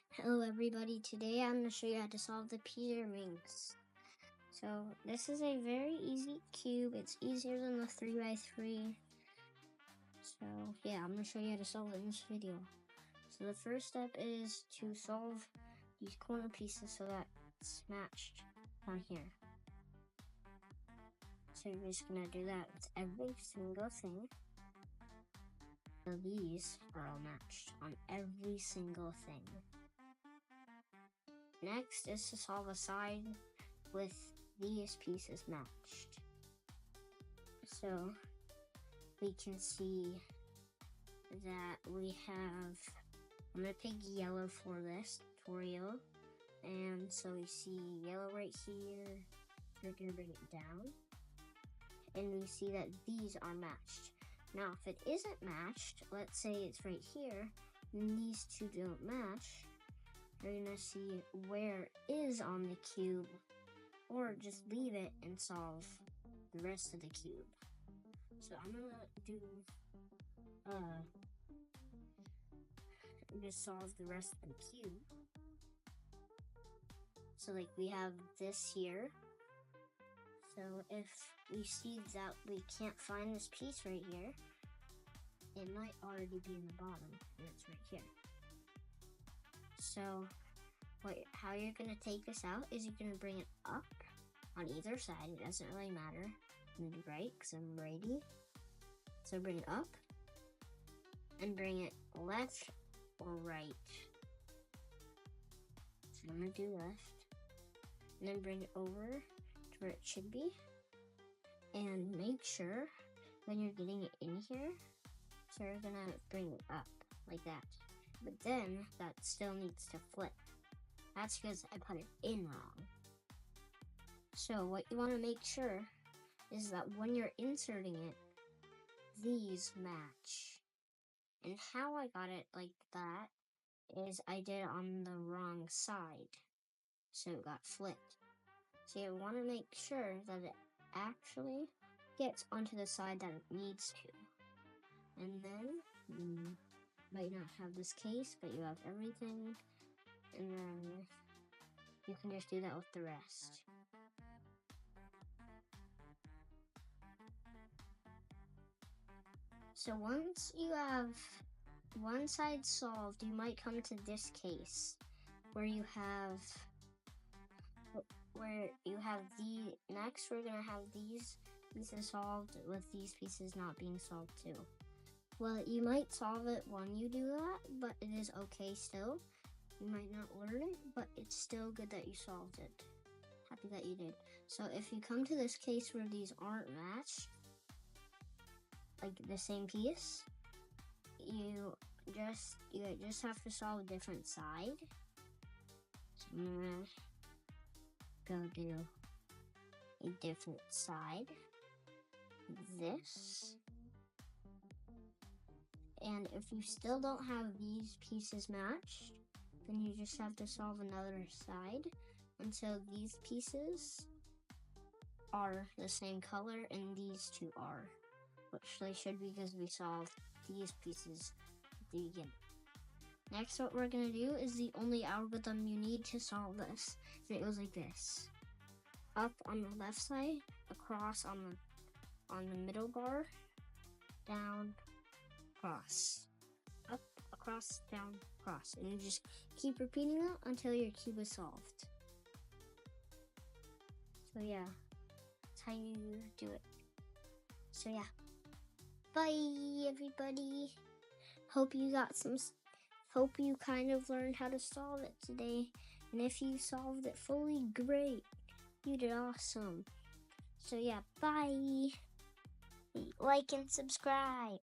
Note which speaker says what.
Speaker 1: Hello everybody, today I'm going to show you how to solve the Pyraminx. So this is a very easy cube, it's easier than the 3x3. So yeah, I'm going to show you how to solve it in this video. So the first step is to solve these corner pieces so that it's matched on here. So you're just going to do that with every single thing. So these are all matched on every single thing. Next is to solve a side with these pieces matched. So we can see that we have, I'm going to pick yellow for this tutorial. And so we see yellow right here. We're going to bring it down. And we see that these are matched. Now if it isn't matched, let's say it's right here, and these two don't match, you're gonna see where it is on the cube, or just leave it and solve the rest of the cube. So I'm gonna do just solve the rest of the cube. So like we have this here. So if we see that we can't find this piece right here, it might already be in the bottom, and it's right here. So how you're going to take this out is you're going to bring it up on either side. It doesn't really matter. I'm going to do right because I'm righty. So bring it up and bring it left or right. So I'm going to do left and then bring it over to where it should be. And make sure when you're getting it in here, so you're going to bring it up like that. But then that still needs to flip. That's because I put it in wrong. So what you want to make sure is that when you're inserting it, these match. And how I got it like that is I did it on the wrong side. So it got flipped. So you want to make sure that it actually gets onto the side that it needs to. And then might not have this case, but you have everything, and then you can just do that with the rest. So once you have one side solved, you might come to this case where you have the next we're gonna have these pieces solved with these pieces not being solved too. Well, you might solve it when you do that, but it is okay still. You might not learn it, but it's still good that you solved it. Happy that you did. So if you come to this case where these aren't matched, like the same piece, you just have to solve a different side. So I'm gonna go do a different side. This. And if you still don't have these pieces matched, then you just have to solve another side until these pieces are the same color and these two are, which they should be because we solved these pieces at the beginning. Next, what we're gonna do is the only algorithm you need to solve this. And it goes like this: up on the left side, across on the middle bar, down, cross, up, across, down, cross, and you just keep repeating that until your cube is solved. So yeah, that's how you do it. So yeah, bye everybody. Hope you kind of learned how to solve it today. And if you solved it fully, great. You did awesome. So yeah, bye. Like and subscribe.